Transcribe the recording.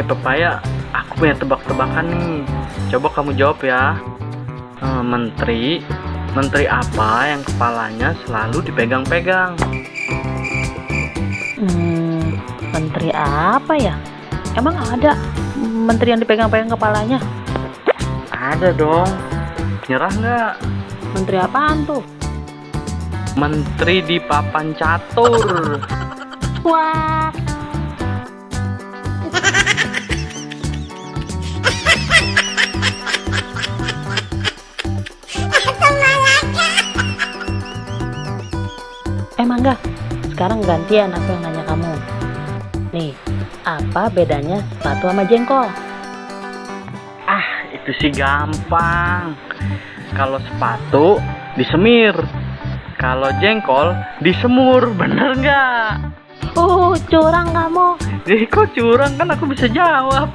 Pepaya, aku punya tebak-tebakan nih. Coba kamu jawab ya. Menteri apa yang kepalanya selalu dipegang-pegang? Menteri apa ya? Emang ada menteri yang dipegang-pegang kepalanya? Ada dong. Nyerah nggak? Menteri apaan tuh? Menteri di papan catur. Wah, Mangga, sekarang gantian aku yang nanya kamu. Nih, apa bedanya sepatu sama jengkol? Itu sih gampang. Kalau sepatu disemir, kalau jengkol disemur, bener nggak? Curang kamu. Kok curang, kan aku bisa jawab.